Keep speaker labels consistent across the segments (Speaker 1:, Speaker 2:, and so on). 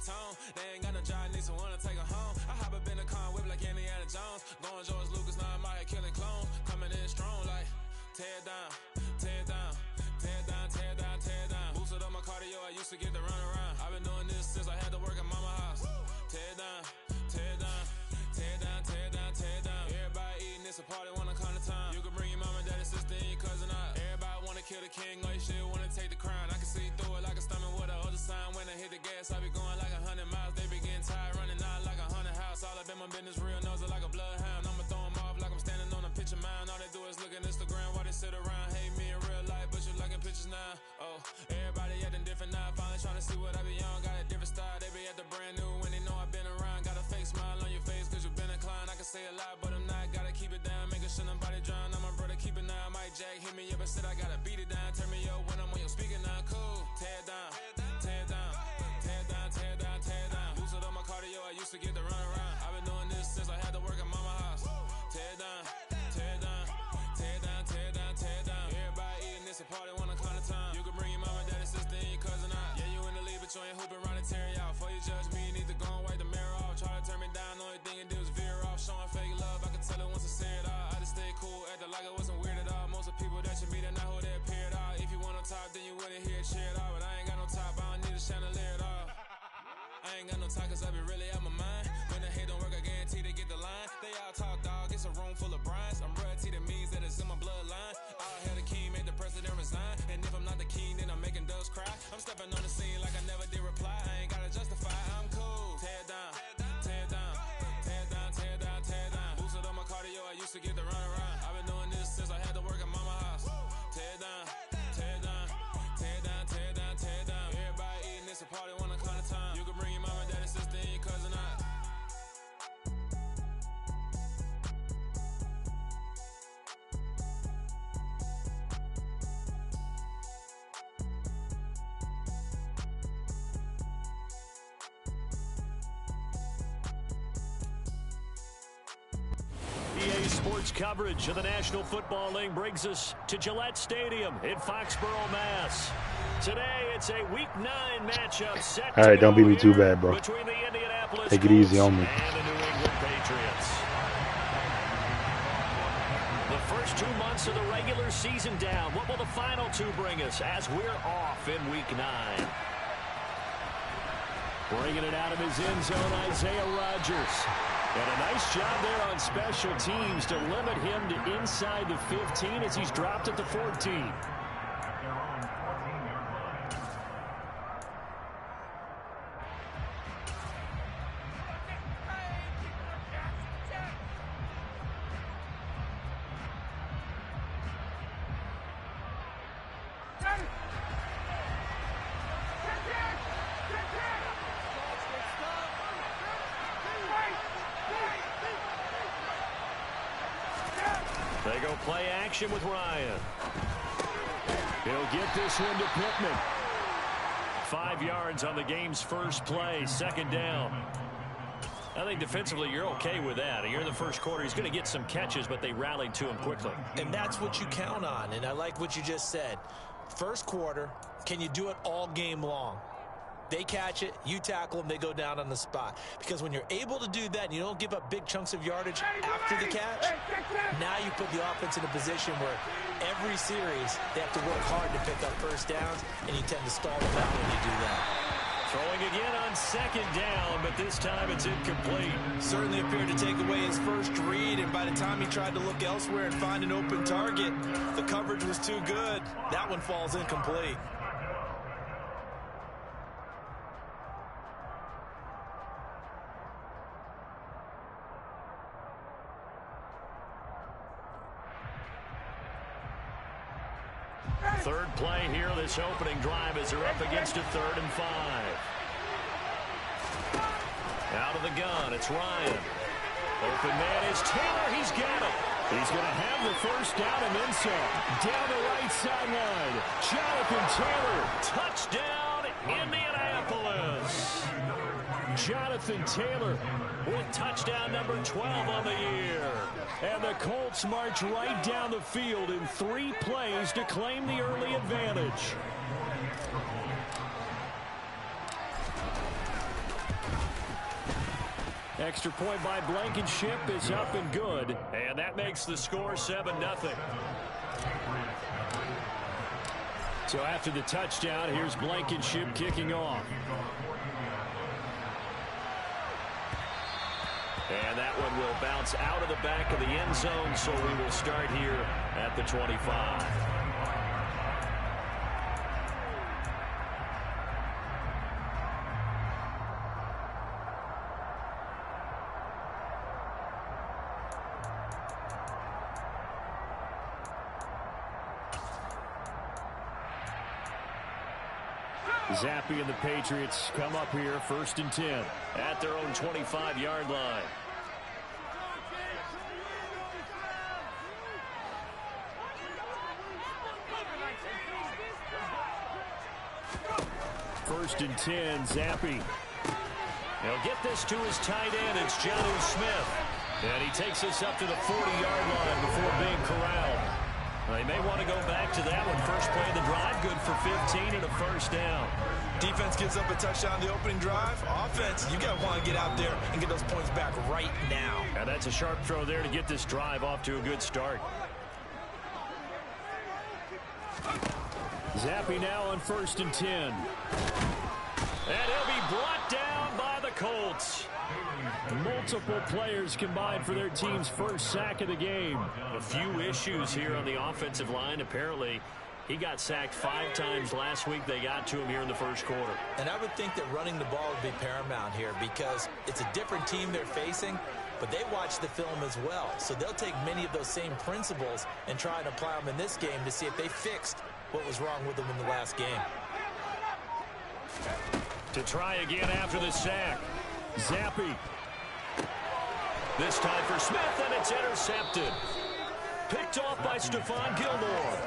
Speaker 1: tone. They ain't got no job, need someone to take her home. I hop up in the car, whip like Indiana Jones. Going George Lucas, now I'm out here killing clones. Coming in strong like, tear it down, tear it down. Tear it down, tear it down, tear it down. Boosted up my cardio, I used to get to run around. I've been doing this since I had to work at mama house. Tear it down, tear it down, tear it down, tear it down, tear it down. Everybody eating, it's a party, one kind of time. You can bring your mama, daddy, sister, and your cousin out. Everybody wanna kill the king, or you shit wanna take the crown. I can see through it like a stomach with a other sign. When I hit the gas, I be going like 100 miles. They be getting tired, running out like 100 house. All up in my business, real nose like a bloodhound. I'ma throw 'em off like I'm standing on a picture mound. All they do is look at Instagram while they sit around. Hate me in real life, but you liking pictures now. Oh, everybody acting different now. Finally trying to see what I be on. Got a different style, they be at the brand new when they know I've been around. Got a fake smile on your face cause you been inclined. I can say a lot, but I'm not. Gotta keep it down, making sure nobody drown. I'm my brother, keep it now. Mike Jack hit me up and said I gotta beat it down. Turn me up when I'm on your speaker now. Cool, tear it down, tear it down, tear it down, tear it down, tear it down. Boosted up my cardio, I used to get to run around. I've been doing this since I had to work at mama house. Tear it down, tear it down, tear it down, tear it down, tear it down. Everybody eating, it's a party, one kind of time. You can bring your mama, daddy, sister, and your cousin out. Yeah, you in the league, but you ain't hooping around and tear you out. Before you judge me, you need to go and wipe the mirror off. Try to turn me down, only thing you do is veer off. Showing fake love, I can tell it once I see it all. I just stay cool, acting like it wasn't weird at all. Most of the people that you meet are not who they appear at all. If you want on top, then you wouldn't hear it cheer at all. But I ain't got no top, I don't need a chandelier at all. I ain't got no time cause I be really out my mind. When the hate don't work, I guarantee they get the line. They all talk, dog, it's a room full of brines. I'm royalty, that means that it's in my bloodline. I'll have the king, make the president resign. And if I'm not the king, then I'm making doves cry. I'm stepping on the scene like I never did reply. I ain't gotta justify, I'm cool. Tear it down, tear it down, tear it down, tear it down, tear it down. Boosted up my cardio, I used to get to run around. I've been doing this since I had to work at mama house. Tear it down, tear it down, tear it down, tear it down, tear it down. Everybody eating, it's a party, one kind of time. You can bring your mama, daddy, sister, and your cousin out.
Speaker 2: EA Sports coverage of the National Football League brings us to Gillette Stadium in Foxborough, Mass. Today, it's a Week 9 matchup set.
Speaker 3: All right, don't beat me too bad, bro.
Speaker 2: Between the Indianapolis
Speaker 3: Take it easy on me.
Speaker 2: And the New England Patriots. The first 2 months of the regular season down. What will the final 2 bring us as we're off in Week 9? Bringing it out of his end zone, Isaiah Rodgers. And a nice job there on special teams to limit him to inside the 15 as he's dropped at the 14. They go play action with Ryan. He'll get this one to Pittman. 5 yards on the game's first play, second down. I think defensively you're okay with that. Here in the first quarter, he's going to get some catches, but they rallied to him quickly.
Speaker 4: And that's what you count on, and I like what you just said. First quarter, can you do it all game long? They catch it, you tackle them, they go down on the spot. Because when you're able to do that and you don't give up big chunks of yardage after the catch, now you put the offense in a position where every series they have to work hard to pick up first downs, and you tend to stall them out when you do that.
Speaker 2: Throwing again on second down, but this time it's incomplete.
Speaker 4: Certainly appeared to take away his first read, and by the time he tried to look elsewhere and find an open target, the coverage was too good. That one falls incomplete.
Speaker 2: Third play here, this opening drive as they're up against a 3rd and 5. Out of the gun, it's Ryan. Open man is Taylor, he's got it. He's going to have the first down and then some. Down the right sideline, Jonathan Taylor, touchdown Indianapolis. Jonathan Taylor with touchdown number 12 on the year. And the Colts march right down the field in 3 plays to claim the early advantage. Extra point by Blankenship is up and good. And that makes the score 7-0. So after the touchdown, here's Blankenship kicking off. And that one will bounce out of the back of the end zone, so we will start here at the 25. Zappi and the Patriots come up here 1st and 10 at their own 25-yard line. First and 10, Zappi. He'll get this to his tight end. It's Jonnu Smith. And he takes us up to the 40-yard line before being corralled. They may want to go back to that one. First play of the drive, good for 15 and a first down.
Speaker 4: Defense gives up a touchdown the opening drive. Offense, you got to want to get out there and get those points back right now.
Speaker 2: And that's a sharp throw there to get this drive off to a good start. Zappi now on 1st and 10. And he'll be brought down by the Colts. Multiple players combined for their team's first sack of the game. A few issues here on the offensive line. Apparently, he got sacked 5 times last week. They got to him here in the first quarter.
Speaker 4: And I would think that running the ball would be paramount here because it's a different team they're facing, but they watch the film as well. So they'll take many of those same principles and try and apply them in this game to see if they fixed what was wrong with them in the last game.
Speaker 2: To try again after the sack. Zappi. This time for Smith, and it's intercepted. Picked off by Stephon Gilmore.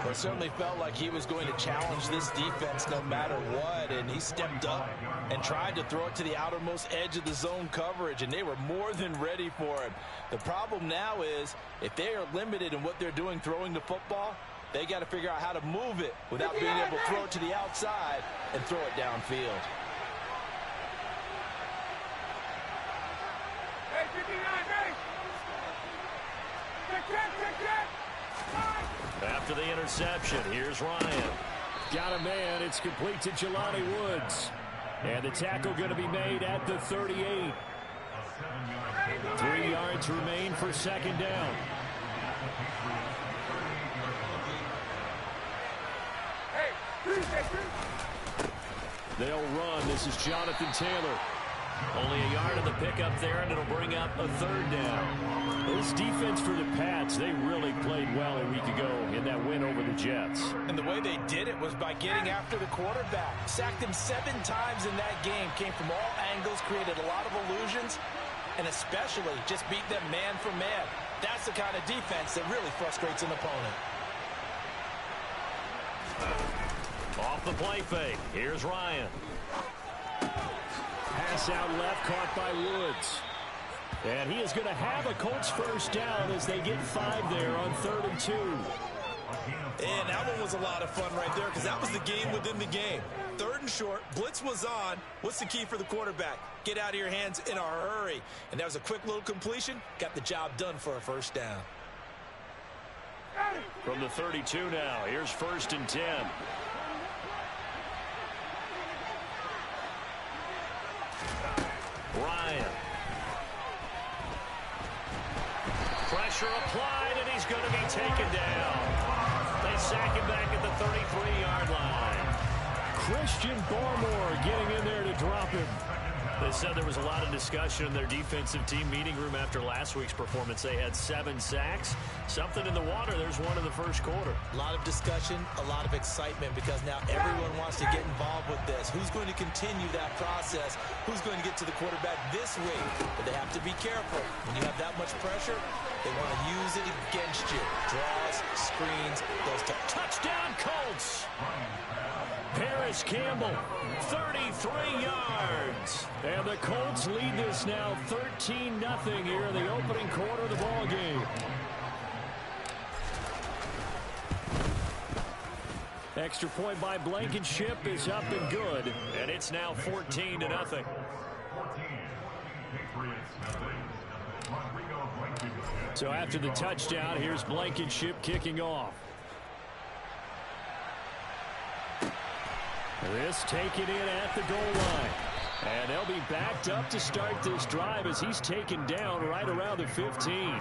Speaker 4: It certainly felt like he was going to challenge this defense no matter what, and he stepped up and tried to throw it to the outermost edge of the zone coverage, and they were more than ready for him. The problem now is if they are limited in what they're doing throwing the football, they got to figure out how to move it without being able to throw it to the outside and throw it downfield.
Speaker 2: After the interception, here's Ryan. Got a man. It's complete to Jelani Woods. And the tackle going to be made at the 38. 3 yards remain for second down. They'll run. This is Jonathan Taylor. Only a yard of the pickup there, and it'll bring up a 3rd down. This defense for the Pats, they really played well a week ago in that win over the Jets.
Speaker 4: And the way they did it was by getting after the quarterback. Sacked him 7 times in that game. Came from all angles, created a lot of illusions, and especially just beat them man for man. That's the kind of defense that really frustrates an opponent.
Speaker 2: Off the play fake. Here's Ryan. Pass out left, caught by Woods. And he is going to have a Colts first down as they get 5 there on 3rd and 2.
Speaker 4: And that one was a lot of fun right there because that was the game within the game. 3rd and short, blitz was on. What's the key for the quarterback? Get out of your hands in a hurry. And that was a quick little completion. Got the job done for a first down.
Speaker 2: From the 32 now, here's 1st and 10. Ryan. Pressure applied, and he's going to be taken down. They sack him back at the 33-yard line. Christian Barmore getting in there to drop him. They said there was a lot of discussion in their defensive team meeting room after last week's performance. They had 7 sacks. Something in the water. There's one in the first quarter.
Speaker 4: A lot of discussion, a lot of excitement because now everyone wants to get involved with this. Who's going to continue that process? Who's going to get to the quarterback this week? But they have to be careful. When you have that much pressure, they want to use it against you. Draws, screens, those
Speaker 2: touchdown Colts. Paris Campbell, 33 yards. And the Colts lead this now 13-0 here in the opening quarter of the ball game. Extra point by Blankenship is up and good. And it's now 14-0. So after the touchdown, here's Blankenship kicking off. This taken in at the goal line. And they'll be backed up to start this drive as he's taken down right around the 15.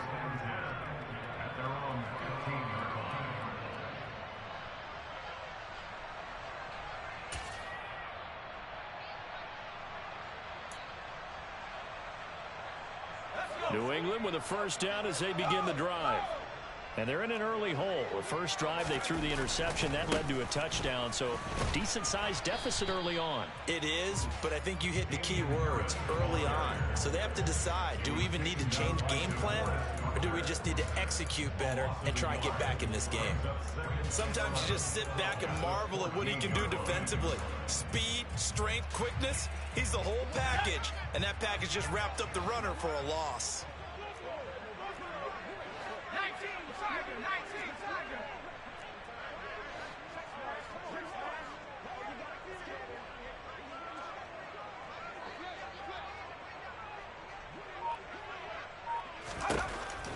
Speaker 2: New England with a first down as they begin the drive. And they're in an early hole. The first drive, they threw the interception. That led to a touchdown, so decent-sized deficit early on.
Speaker 4: It is, but I think you hit the key words, early on. So they have to decide, do we even need to change game plan, or do we just need to execute better and try and get back in this game? Sometimes you just sit back and marvel at what he can do defensively. Speed, strength, quickness, he's the whole package. And that package just wrapped up the runner for a loss.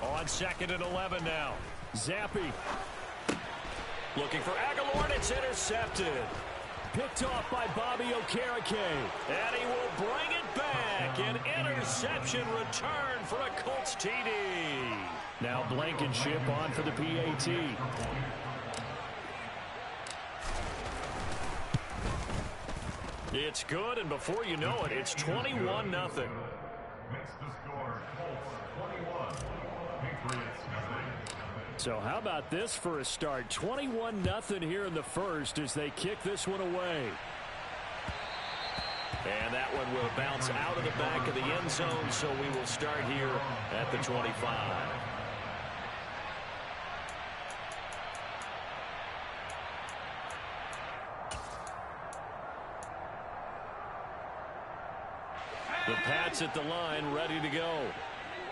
Speaker 2: On 2nd and 11 now. Zappi. Looking for Aguilar, and it's intercepted. Picked off by Bobby Okereke. And he will bring it back. An interception return for a Colts TD. Now Blankenship on for the PAT. It's good, and before you know it, it's 21-0. So how about this for a start? 21-0 here in the first as they kick this one away. And that one will bounce out of the back of the end zone, so we will start here at the 25. The Pats at the line, ready to go.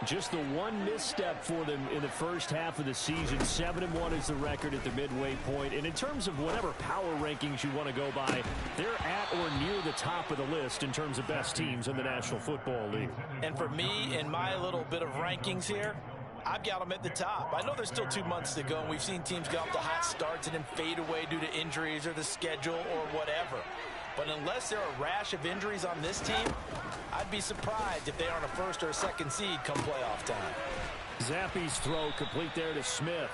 Speaker 2: Just the one misstep for them in the first half of the season. 7-1 is the record at the midway point. And in terms of whatever power rankings you want to go by, they're at or near the top of the list in terms of best teams in the National Football League.
Speaker 4: And for me, in my little bit of rankings here, I've got them at the top. I know there's still 2 months to go, and we've seen teams get off to hot starts and then fade away due to injuries or the schedule or whatever. But unless there are a rash of injuries on this team, I'd be surprised if they aren't a first or a second seed come playoff time.
Speaker 2: Zappi's throw complete there to Smith.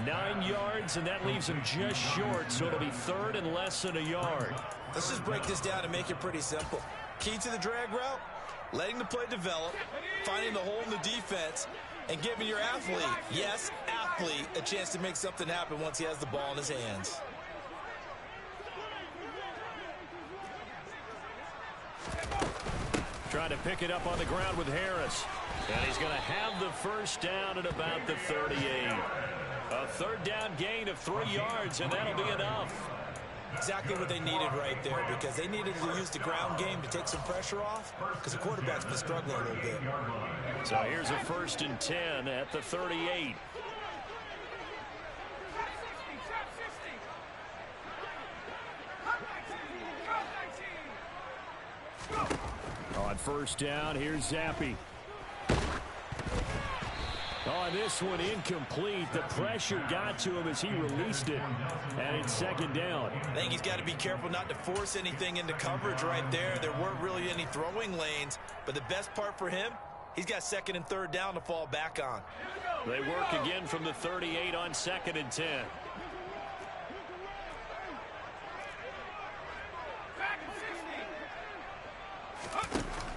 Speaker 2: 9 yards, and that leaves him just short, so it'll be third and less than a yard.
Speaker 4: Let's just break this down and make it pretty simple. Key to the drag route, letting the play develop, finding the hole in the defense, and giving your athlete, yes, athlete, a chance to make something happen once he has the ball in his hands.
Speaker 2: Trying to pick it up on the ground with Harris. And he's going to have the first down at about the 38. A third down gain of 3 yards, and that'll be enough.
Speaker 4: Exactly what they needed right there, because they needed to use the ground game to take some pressure off, because the quarterback's been struggling a little bit.
Speaker 2: So here's a 1st and 10 at the 38. On 1st down, here's Zappi. On this one, incomplete. The pressure got to him as he released it. And it's 2nd down.
Speaker 4: I think he's got to be careful not to force anything into coverage right there. There weren't really any throwing lanes. But the best part for him, he's got 2nd and 3rd down to fall back on.
Speaker 2: They work again from the 38 on 2nd and 10.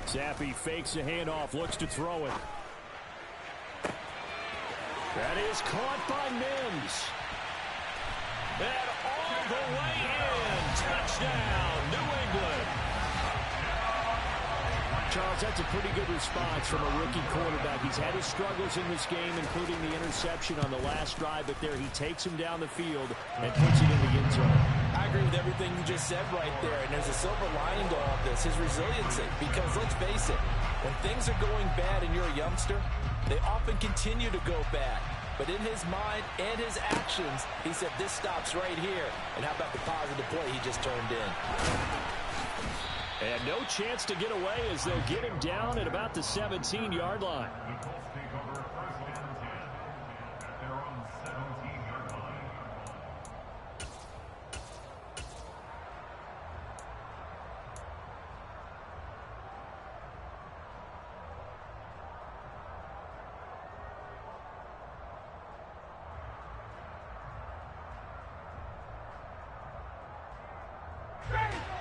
Speaker 2: Zappi fakes a handoff, looks to throw it. That is caught by Mims. And all the way in. Touchdown, New England. Charles, that's a pretty good response from a rookie quarterback. He's had his struggles in this game, including the interception on the last drive, but there he takes him down the field and puts it in the end zone.
Speaker 4: I agree with everything you just said right there, and there's a silver lining to all of this, his resiliency, because let's face it, when things are going bad and you're a youngster, they often continue to go bad. But in his mind and his actions, he said, this stops right here. And how about the positive play he just turned in?
Speaker 2: And no chance to get away as they'll get him down at about the 17-yard line.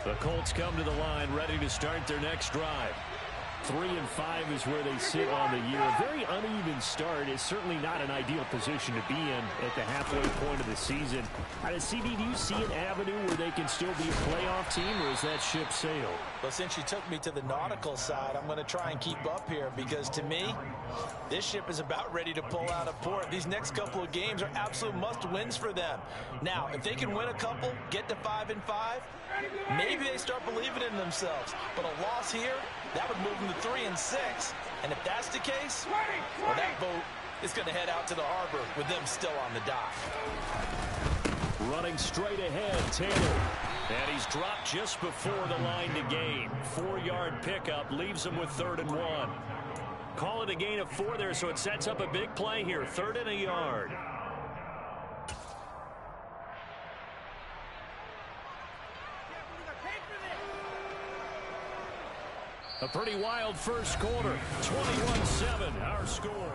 Speaker 2: The Colts come to the line ready to start their next drive. 3-5 is where they sit on the year. A very uneven start is certainly not an ideal position to be in at the halfway point of the season. CD, do you see an avenue where they can still be a playoff team, or is that ship sailed?
Speaker 4: Well, since you took me to the nautical side, I'm going to try and keep up here because, to me, this ship is about ready to pull out of port. These next couple of games are absolute must-wins for them. Now, if they can win a couple, get to 5-5, maybe they start believing in themselves. But a loss here, that would move them to 3-6. And if that's the case, well, that boat is going to head out to the harbor with them still on the dock.
Speaker 2: Running straight ahead, Taylor. And he's dropped just before the line to gain. 4-yard pickup leaves him with 3rd and 1. Call it a gain of 4 there, so it sets up a big play here. 3rd and a yard. A pretty wild first quarter. 21-7, our score.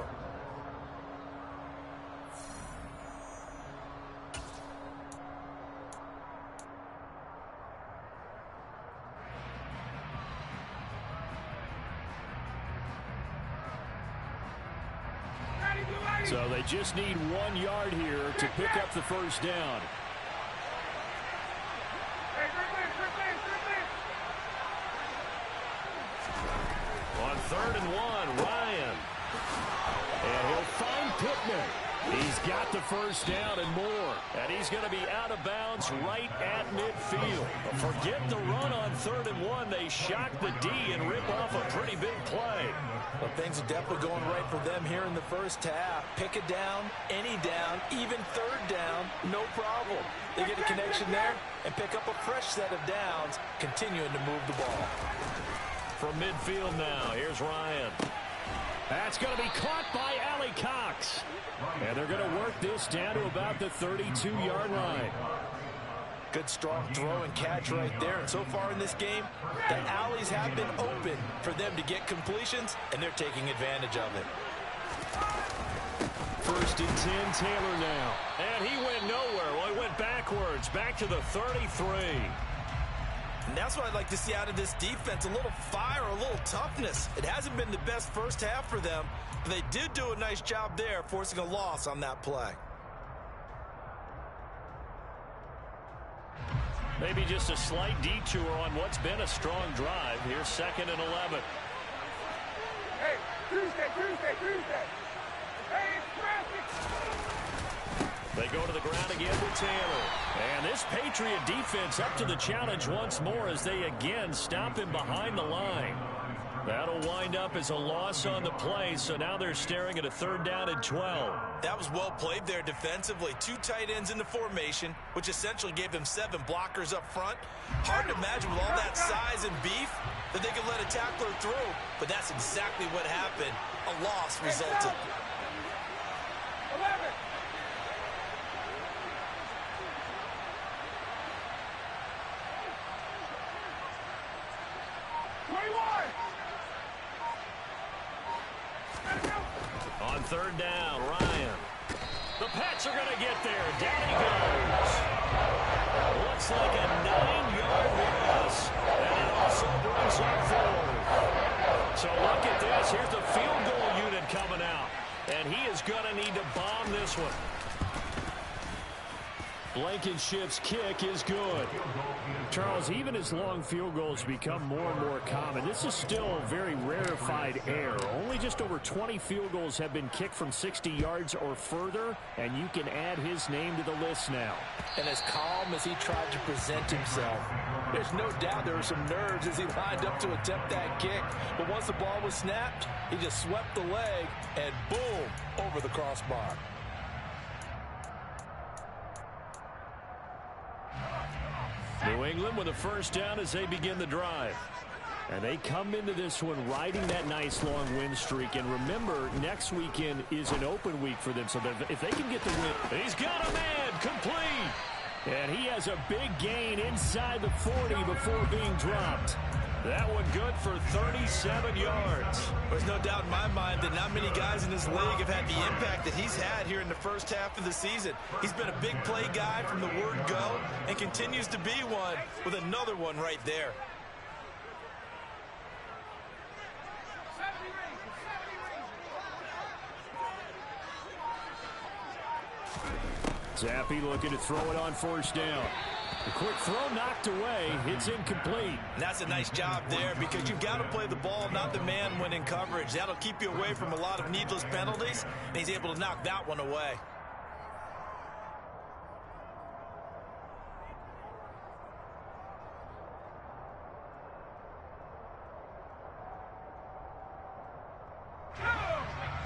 Speaker 2: So they just need 1 yard here to pick up the first down. On 3rd and 1, Ryan. And he'll find Pittman. He's got the first down and more. And he's going to be out of bounds right at midfield. Forget the run on 3rd and 1. They shock the D and rip off a pretty big play.
Speaker 4: Well, things are definitely going right for them here in the first half. Pick a down, any down, even 3rd down, no problem. They get a connection there and pick up a fresh set of downs, continuing to move the ball.
Speaker 2: From midfield now, here's Ryan. That's going to be caught by Allie Cox. And they're going to work this down to about the 32-yard line.
Speaker 4: Good strong throw and catch right there. And so far in this game, the alleys have been open for them to get completions, and they're taking advantage of it.
Speaker 2: 1st and 10, Taylor now. And he went nowhere. Well, he went backwards, back to the 33.
Speaker 4: And that's what I'd like to see out of this defense, a little fire, a little toughness. It hasn't been the best first half for them, but they did do a nice job there, forcing a loss on that play.
Speaker 2: Maybe just a slight detour on what's been a strong drive. Here's 2nd and 11.
Speaker 3: Hey, Tuesday. Hey, it's traffic.
Speaker 2: They go to the ground again with Taylor. And this Patriot defense up to the challenge once more as they again stop him behind the line. That'll wind up as a loss on the play, so now they're staring at a 3rd down and 12.
Speaker 4: That was well played there defensively. 2 tight ends in the formation, which essentially gave them 7 blockers up front. Hard to imagine with all that size and beef that they could let a tackler through, but that's exactly what happened. A loss resulted.
Speaker 3: 11.
Speaker 2: On 3rd down, Ryan. The Pats are going to get there. Down he goes. Looks like a 9-yard loss. And it also brings up 4th. So look at this. Here's the field goal unit coming out. And he is going to need to bomb this one. Blankenship's kick is good. Charles, even as long field goals become more and more common, this is still a very rarefied air. Only just over 20 field goals have been kicked from 60 yards or further, and you can add his name to the list now.
Speaker 4: And as calm as he tried to present himself, there's no doubt there were some nerves as he lined up to attempt that kick. But once the ball was snapped, he just swept the leg, and boom, over the crossbar.
Speaker 2: New England with a first down as they begin the drive. And they come into this one riding that nice long win streak. And remember, next weekend is an open week for them. So if they can get the win, he's got a man complete. And he has a big gain inside the 40 before being dropped. That one good for 37 yards.
Speaker 4: There's no doubt in my mind that not many guys in this league have had the impact that he's had here in the first half of the season. He's been a big play guy from the word go and continues to be one with another one right there.
Speaker 2: Zappe looking to throw it on first down. A quick throw knocked away. It's incomplete.
Speaker 4: And that's a nice job there because you've got to play the ball, not the man when in coverage. That'll keep you away from a lot of needless penalties, and he's able to knock that one away.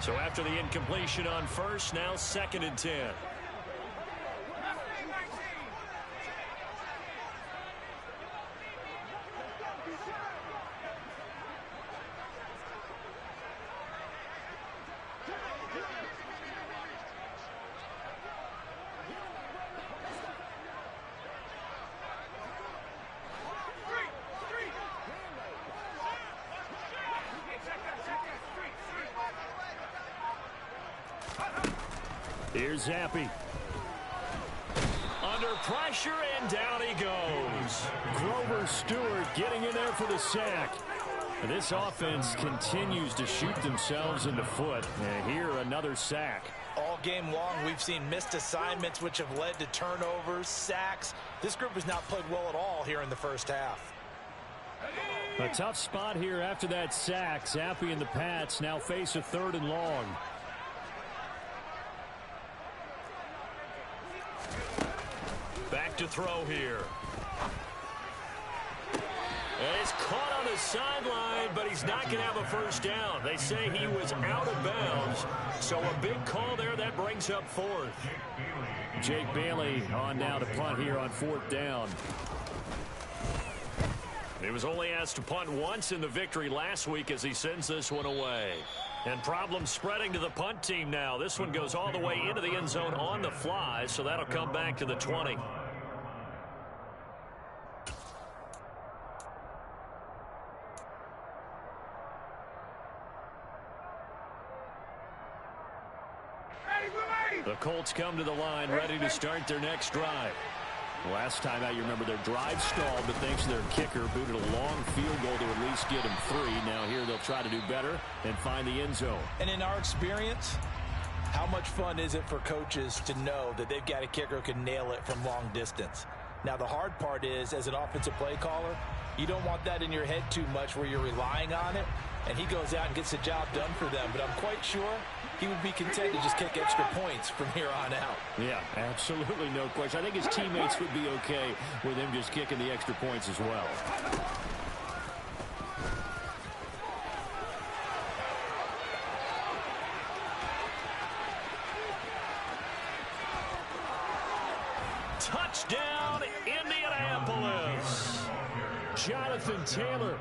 Speaker 2: So after the incompletion on first, now 2nd and 10. Here's Zappe. Under pressure, and down he goes. Grover Stewart getting in there for the sack. And this offense continues to shoot themselves in the foot. And here, another sack.
Speaker 4: All game long, we've seen missed assignments, which have led to turnovers, sacks. This group has not played well at all here in the first half.
Speaker 2: A tough spot here after that sack. Zappe and the Pats now face a 3rd and long. Back to throw here. And he's caught on the sideline, but he's not going to have a first down. They say he was out of bounds. So a big call there that brings up 4th. Jake Bailey on now to punt here on 4th down. He was only asked to punt once in the victory last week as he sends this one away. And problems spreading to the punt team now. This one goes all the way into the end zone on the fly, so that'll come back to the 20. The Colts come to the line ready to start their next drive. Last time out, you remember their drive stalled, but thanks to their kicker, booted a long field goal to at least get them 3. Now here they'll try to do better and find the end zone.
Speaker 4: And in our experience, how much fun is it for coaches to know that they've got a kicker who can nail it from long distance? Now, the hard part is, as an offensive play caller, you don't want that in your head too much where you're relying on it, and he goes out and gets the job done for them. But I'm quite sure he would be content to just kick extra points from here on out.
Speaker 2: Yeah, absolutely no question. I think his teammates would be okay with him just kicking the extra points as well. Touchdown, Indianapolis. Jonathan Taylor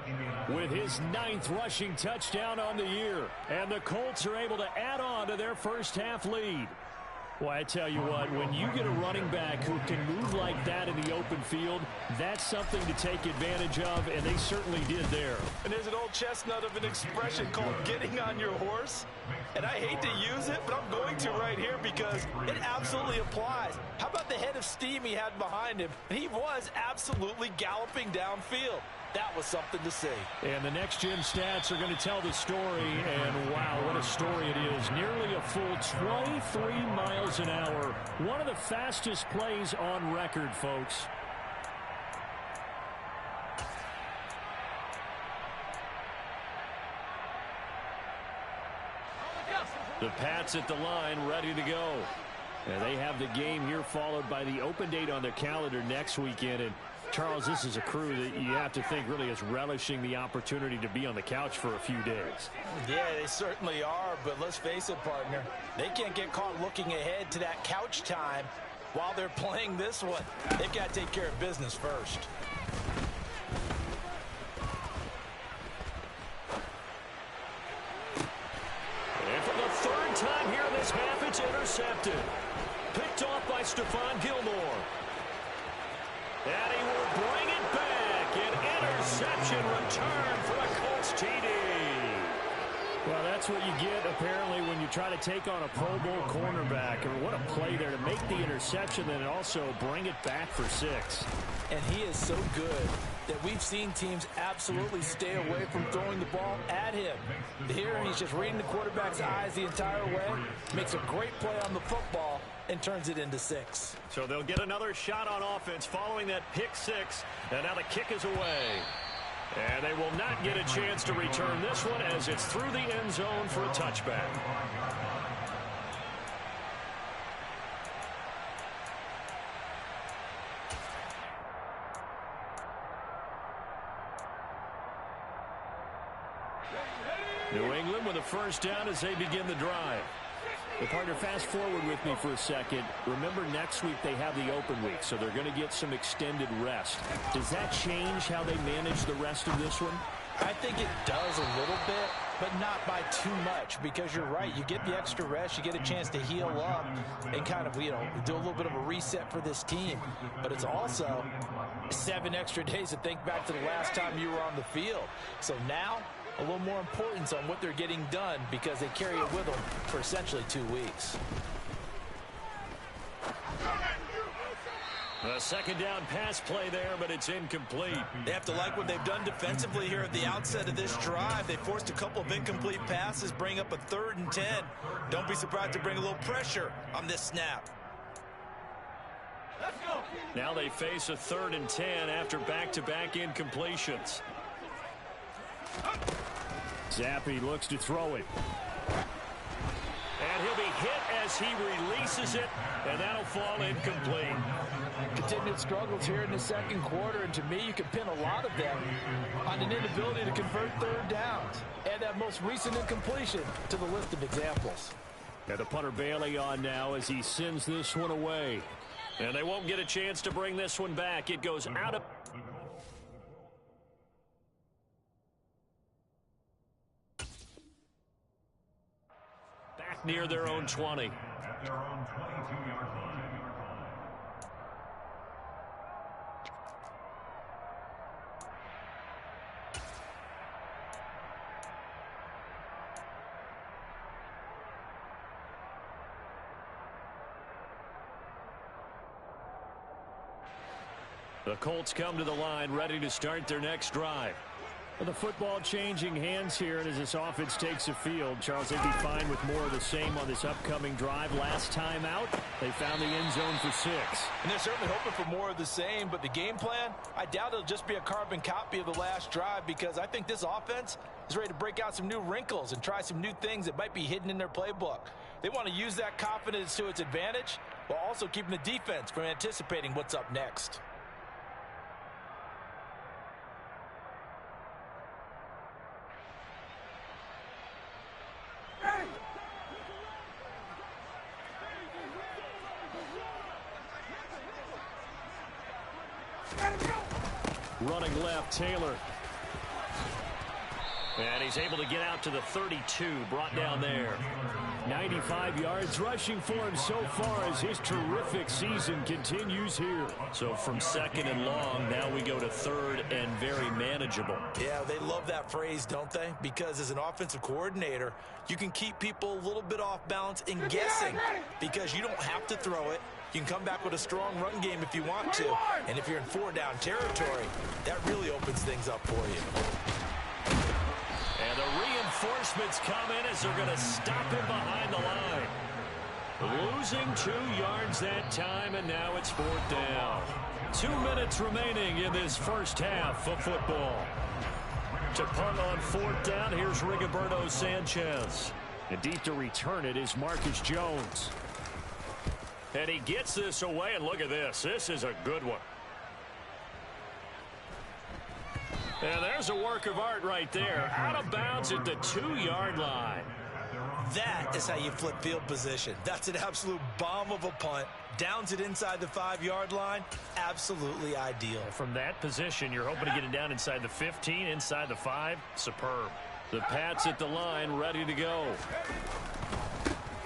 Speaker 2: with his 9th rushing touchdown on the year. And the Colts are able to add on to their first half lead. Well, I tell you what, when you get a running back who can move like that in the open field, that's something to take advantage of, and they certainly did there.
Speaker 4: And there's an old chestnut of an expression called getting on your horse. And I hate to use it, but I'm going to right here because it absolutely applies. How about the head of steam he had behind him? And he was absolutely galloping downfield. That was something to see.
Speaker 2: And the next-gen stats are going to tell the story, and wow, what a story it is. Nearly a full 23 miles an hour. One of the fastest plays on record, folks. The Pats at the line, ready to go. And they have the game here followed by the open date on their calendar next weekend. And Charles, this is a crew that you have to think really is relishing the opportunity to be on the couch for a few days.
Speaker 4: Yeah, they certainly are, but let's face it, partner. They can't get caught looking ahead to that couch time while they're playing this one. They've got to take care of business first.
Speaker 2: And for the 3rd time here in this half, it's intercepted. Picked off by Stephon Gilmore. And he will bring it back and interception return for a Colts TD. Well, that's what you get, apparently, when you try to take on a Pro Bowl cornerback. And what a play there to make the interception and also bring it back for 6.
Speaker 4: And he is so good that we've seen teams absolutely stay away from throwing the ball at him. Here, he's just reading the quarterback's eyes the entire way, makes a great play on the football, and turns it into 6.
Speaker 2: So they'll get another shot on offense following that pick 6, and now the kick is away. And they will not get a chance to return this one as it's through the end zone for a touchback. New England with a first down as they begin the drive. Well, partner, fast forward with me for a second. Remember, next week they have the open week, so they're going to get some extended rest. Does that change how they manage the rest of this one?
Speaker 4: I think it does a little bit, but not by too much, because you're right. You get the extra rest, you get a chance to heal up and kind of, do a little bit of a reset for this team. But it's also 7 extra days to think back to the last time you were on the field. So now, a little more importance on what they're getting done because they carry it with them for essentially 2 weeks.
Speaker 2: A second down pass play there, but it's incomplete.
Speaker 4: They have to like what they've done defensively here at the outset of this drive. They forced a couple of incomplete passes, bring up a 3rd and 10. Don't be surprised to bring a little pressure on this snap.
Speaker 3: Let's go.
Speaker 2: Now they face a 3rd and 10 after back-to-back incompletions. Zappi looks to throw it. And he'll be hit as he releases it, and that'll fall incomplete.
Speaker 4: Continued struggles here in the second quarter, and to me, you can pin a lot of them on an inability to convert 3rd downs. Add that most recent incompletion to the list of examples.
Speaker 2: And the punter Bailey on now as he sends this one away. And they won't get a chance to bring this one back. It goes out of... back near their own 20.
Speaker 5: At their own 22-yard line.
Speaker 2: The Colts come to the line ready to start their next drive. Well, the football changing hands here, and as this offense takes the field, Charles, they'd be fine with more of the same on this upcoming drive. Last time out, they found the end zone for 6.
Speaker 4: And they're certainly hoping for more of the same, but the game plan, I doubt it'll just be a carbon copy of the last drive, because I think this offense is ready to break out some new wrinkles and try some new things that might be hidden in their playbook. They want to use that confidence to its advantage while also keeping the defense from anticipating what's up next.
Speaker 2: Running left, Taylor. And he's able to get out to the 32, brought down there. 95 yards rushing for him so far as his terrific season continues here. So from 2nd and long, now we go to 3rd and very manageable.
Speaker 4: Yeah, they love that phrase, don't they? Because as an offensive coordinator, you can keep people a little bit off balance in guessing because you don't have to throw it. You can come back with a strong run game if you want to. And if you're in 4-down territory, that really opens things up for you.
Speaker 2: And the reinforcements come in as they're going to stop him behind the line. Losing 2 yards that time, and now it's 4th down. 2 minutes remaining in this first half of football. To punt on 4th down, here's Rigoberto Sanchez. And deep to return it is Marcus Jones. And he gets this away, and look at this. This is a good one. And there's a work of art right there. Out of bounds at the 2-yard line.
Speaker 4: That is how you flip field position. That's an absolute bomb of a punt. Downs it inside the 5-yard line. Absolutely ideal.
Speaker 2: From that position, you're hoping to get it down inside the 15, inside the 5. Superb. The Pats at the line, ready to go.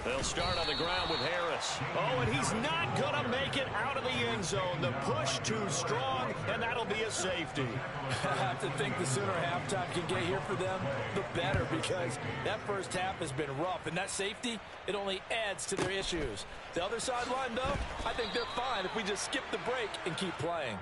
Speaker 2: They'll start on the ground with Harris. Oh, and he's not going to make it out of the end zone. The push too strong, and that'll be a safety.
Speaker 4: I have to think the sooner halftime can get here for them, the better, because that first half has been rough, and that safety, it only adds to their issues. The other sideline, though, I think they're fine if we just skip the break and keep playing.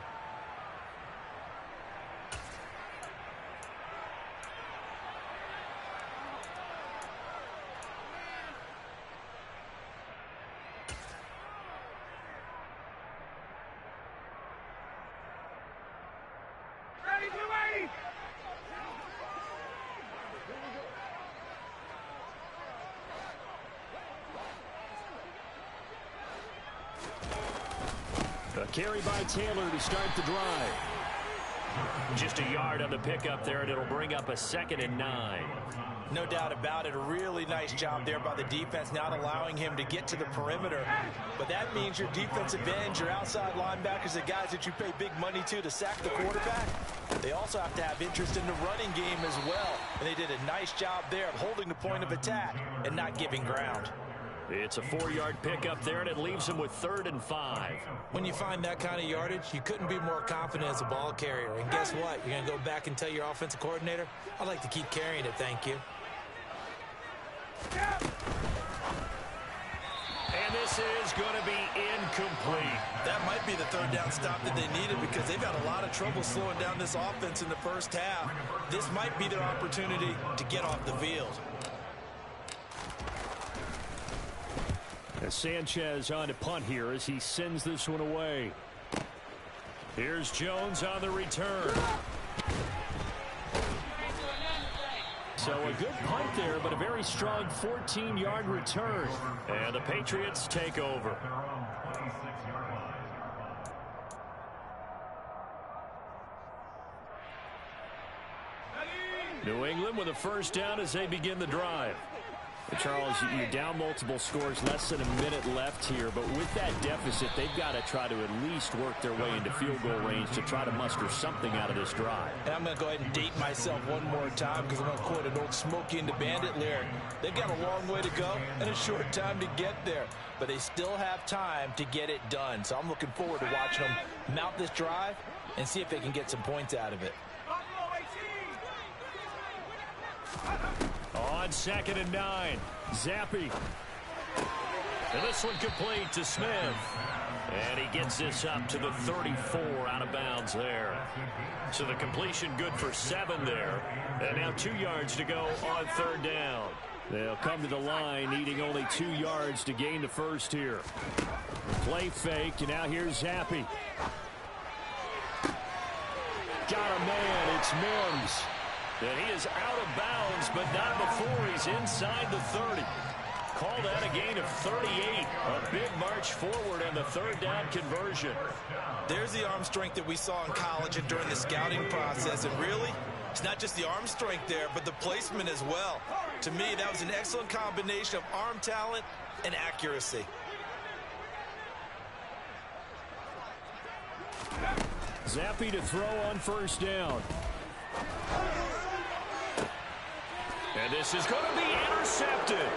Speaker 2: A carry by Taylor to start the drive. Just a yard on the pickup there, and it'll bring up a 2nd and 9.
Speaker 4: No doubt about it. A really nice job there by the defense, not allowing him to get to the perimeter. But that means your defensive ends, your outside linebackers, the guys that you pay big money to sack the quarterback, they also have to have interest in the running game as well. And they did a nice job there of holding the point of attack and not giving ground.
Speaker 2: It's a 4-yard pickup there, and it leaves him with 3rd and 5.
Speaker 4: When you find that kind of yardage, you couldn't be more confident as a ball carrier. And guess what? You're going to go back and tell your offensive coordinator, I'd like to keep carrying it, thank you.
Speaker 2: And this is going to be incomplete.
Speaker 4: That might be the 3rd down stop that they needed, because they've had a lot of trouble slowing down this offense in the first half. This might be their opportunity to get off the field.
Speaker 2: As Sanchez on to punt here as he sends this one away. Here's Jones on the return. So a good punt there, but a very strong 14-yard return. And the Patriots take over. New England with a 1st down as they begin the drive. Charles, you're down multiple scores, less than a minute left here, but with that deficit, they've got to try to at least work their way into field goal range to try to muster something out of this drive.
Speaker 4: And I'm going to go ahead and date myself one more time, because I'm going to quote an old Smokey and the Bandit lyric. They've got a long way to go and a short time to get there, but they still have time to get it done. So I'm looking forward to watching them mount this drive and see if they can get some points out of it.
Speaker 2: On 2nd and 9, Zappi. And this one complete to Smith. And he gets this up to the 34 out of bounds there. So the completion good for 7 there. And now 2 yards to go on 3rd down. They'll come to the line needing only 2 yards to gain the first here. Play fake, and now here's Zappi. Got a man, it's Mims. And he is out of bounds, but not before he's inside the 30. Call that a gain of 38. A big march forward and the 3rd down conversion.
Speaker 4: There's the arm strength that we saw in college and during the scouting process. And really, it's not just the arm strength there, but the placement as well. To me, that was an excellent combination of arm talent and accuracy.
Speaker 2: Zappi to throw on 1st down. And this is going to be intercepted.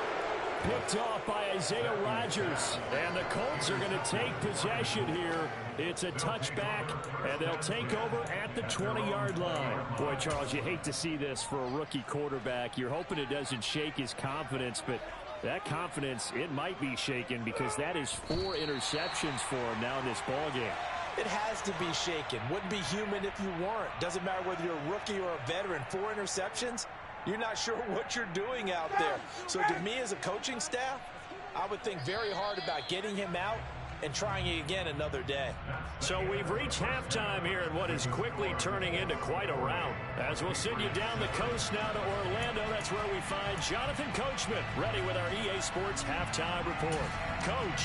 Speaker 2: Picked off by Isaiah Rodgers. And the Colts are going to take possession here. It's a touchback, and they'll take over at the 20-yard line. Boy, Charles, you hate to see this for a rookie quarterback. You're hoping it doesn't shake his confidence, but that confidence, it might be shaken, because that is 4 interceptions for him now in this ballgame.
Speaker 4: It has to be shaken. Wouldn't be human if you weren't. Doesn't matter whether you're a rookie or a veteran. 4 interceptions, you're not sure what you're doing out there. So to me as a coaching staff, I would think very hard about getting him out and trying it again another day.
Speaker 2: So we've reached halftime here in what is quickly turning into quite a rout. As we'll send you down the coast now to Orlando, that's where we find Jonathan Coachman ready with our EA Sports Halftime Report. Coach.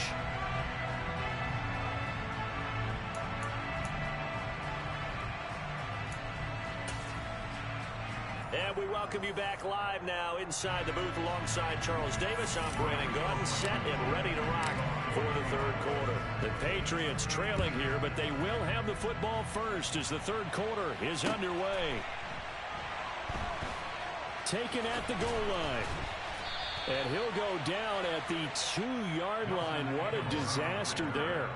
Speaker 2: And we welcome you back live now inside the booth alongside Charles Davis. I'm Brandon Gunn, set and ready to rock for the 3rd quarter. The Patriots trailing here, but they will have the football first as the 3rd quarter is underway. Taken at the goal line. And he'll go down at the 2-yard line. What a disaster there.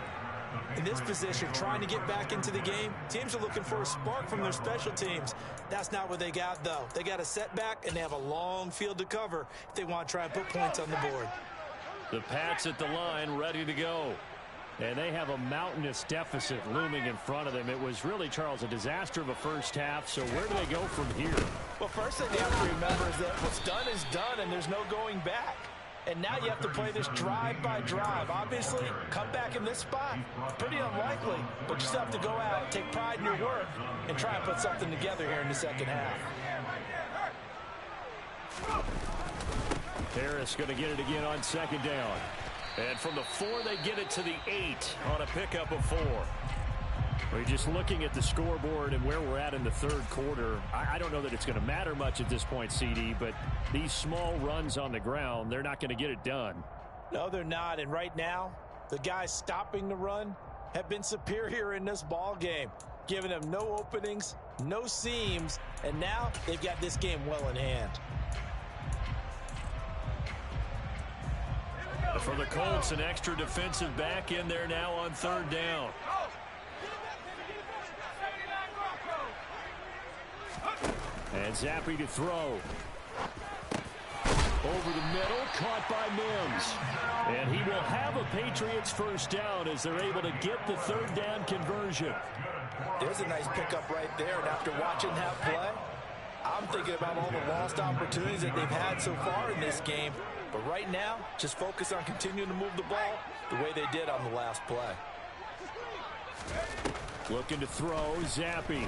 Speaker 4: In this position, trying to get back into the game, teams are looking for a spark from their special teams. That's not what they got, though. They got a setback, and they have a long field to cover if they want to try and put points on the board.
Speaker 2: The Pats at the line, ready to go. And they have a mountainous deficit looming in front of them. It was really, Charles, a disaster of a first half. So where do they go from here?
Speaker 4: Well, first thing they have to remember is that what's done is done, and there's no going back. And now you have to play this drive by drive. Obviously, come back in this spot, pretty unlikely. But you still have to go out, take pride in your work, and try and put something together here in the second half.
Speaker 2: Harris going to get it again on second down. And from the 4, they get it to the 8 on a pickup of 4. We're just looking at the scoreboard and where we're at in the third quarter. I don't know that it's going to matter much at this point, CD, but these small runs on the ground, they're not going to get it done.
Speaker 4: No, they're not. And right now, the guys stopping the run have been superior in this ball game, giving them no openings, no seams, and now they've got this game well in hand.
Speaker 2: For the Colts, an extra defensive back in there now on third down. And Zappi to throw. Over the middle, caught by Mims. And he will have a Patriots first down as they're able to get the third down conversion.
Speaker 4: There's a nice pickup right there. And after watching that play, I'm thinking about all the lost opportunities that they've had so far in this game. But right now, just focus on continuing to move the ball the way they did on the last play.
Speaker 2: Looking to throw, Zappi.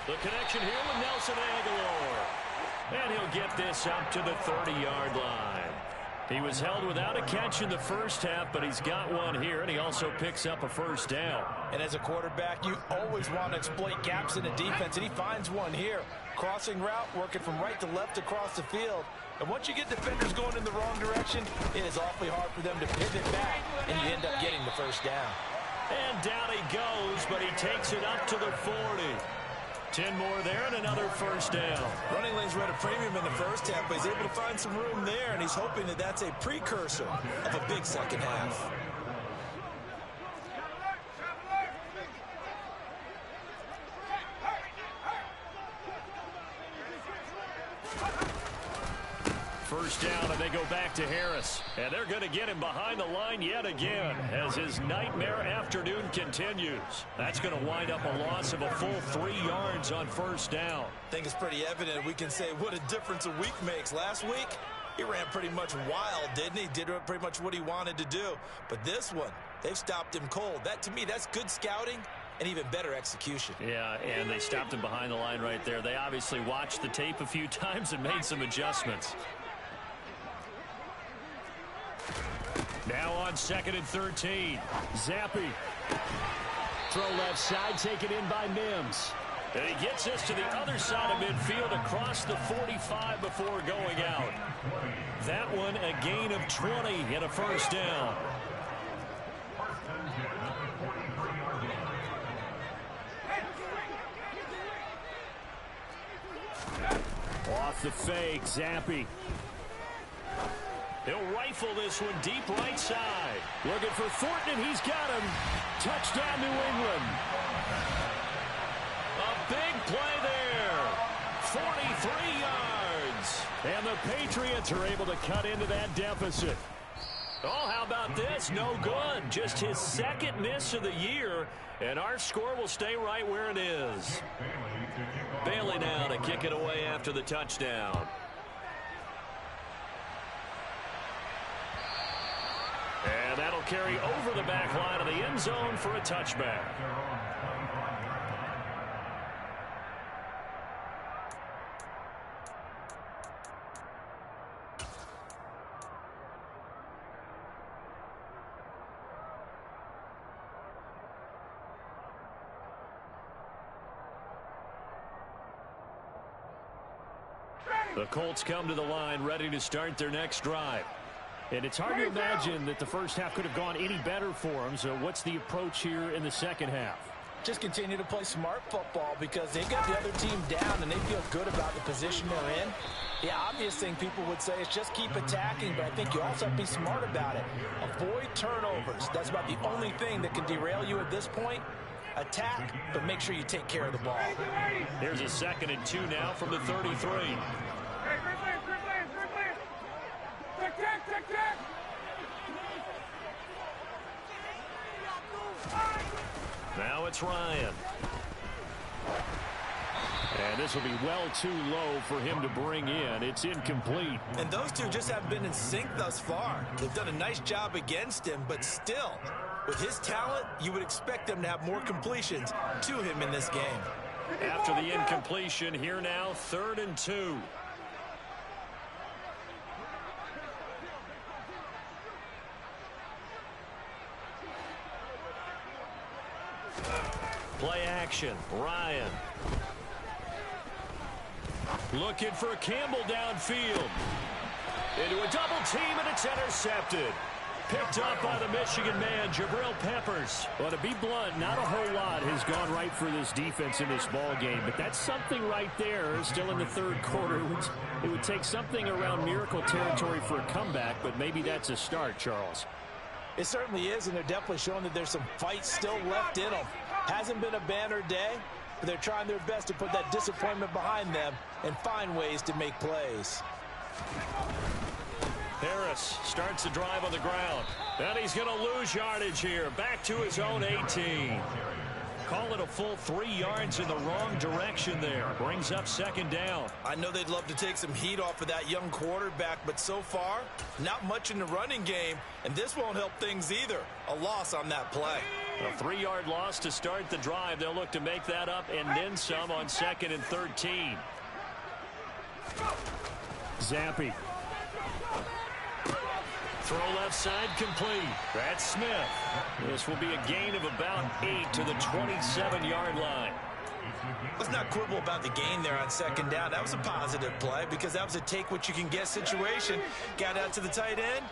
Speaker 2: The connection here with Nelson Aguilar. And he'll get this up to the 30-yard line. He was held without a catch in the first half, but he's got one here, and he also picks up a first down.
Speaker 4: And as a quarterback, you always want to exploit gaps in the defense, and he finds one here. Crossing route, working from right to left across the field. And once you get defenders going in the wrong direction, it is awfully hard for them to pivot back, and you end up getting the first down.
Speaker 2: And down he goes, but he takes it up to the 40. 10 more there and another first down.
Speaker 4: Running lanes were at a premium in the first half, but he's able to find some room there, and he's hoping that that's a precursor of a big second half.
Speaker 2: First down, and they go back to Harris. And they're going to get him behind the line yet again as his nightmare afternoon continues. That's going to wind up a loss of a full 3 yards on first down.
Speaker 4: I think it's pretty evident. We can say what a difference a week makes. Last week, he ran pretty much wild, didn't he? Did pretty much what he wanted to do. But this one, they've stopped him cold. That, to me, that's good scouting and even better execution.
Speaker 2: Yeah, and they stopped him behind the line right there. They obviously watched the tape a few times and made some adjustments. Now on 2nd and 13. Zappi. Throw left side, taken in by Mims. And he gets us to the other side of midfield across the 45 before going out. That one a gain of 20 and a first down. Off the fake, Zappi. He'll rifle this one deep right side. Looking for Thornton, and he's got him. Touchdown, New England. A big play there. 43 yards. And the Patriots are able to cut into that deficit. Oh, how about this? No good. Just his second miss of the year, and our score will stay right where it is. Bailey now to kick it away after the touchdown. And that'll carry over the back line of the end zone for a touchback. The Colts come to the line ready to start their next drive. And it's hard to imagine that the first half could have gone any better for them. So what's the approach here in the second half?
Speaker 4: Just continue to play smart football because they got the other team down and they feel good about the position they're in. The obvious thing people would say is just keep attacking, but I think you also have to be smart about it. Avoid turnovers. That's about the only thing that can derail you at this point. Attack, but make sure you take care of the ball.
Speaker 2: Here's a 2nd and 2 now from the 33.
Speaker 3: Hey, Tick.
Speaker 2: Now it's Ryan. And this will be well too low for him to bring in. It's incomplete.
Speaker 4: And those two just haven't been in sync thus far. They've done a nice job against him, but still, with his talent, you would expect them to have more completions to him in this game.
Speaker 2: After the incompletion, here now, 3rd and 2. Play action, Ryan. Looking for Campbell downfield. Into a double team, and it's intercepted. Picked up by the Michigan man, Jabril Peppers. Well, to be blunt, not a whole lot has gone right for this defense in this ball game, but that's something right there. Still in the 3rd quarter. It would take something around miracle territory for a comeback, but maybe that's a start, Charles.
Speaker 4: It certainly is, and they're definitely showing that there's some fight still left in them. Hasn't been a banner day, but they're trying their best to put that disappointment behind them and find ways to make plays.
Speaker 2: Harris starts the drive on the ground. And he's going to lose yardage here. Back to his own 18. Call it a full 3 yards in the wrong direction there. Brings up 2nd down.
Speaker 4: I know they'd love to take some heat off of that young quarterback, but so far, not much in the running game, and this won't help things either. A loss on that play.
Speaker 2: A 3-yard loss to start the drive. They'll look to make that up and then some on 2nd and 13. Zampi. Throw left side complete. That's Smith. This will be a gain of about 8 to the 27-yard line.
Speaker 4: Let's not quibble about the gain there on 2nd down. That was a positive play because that was a take-what-you-can-get situation. Got out to the tight end.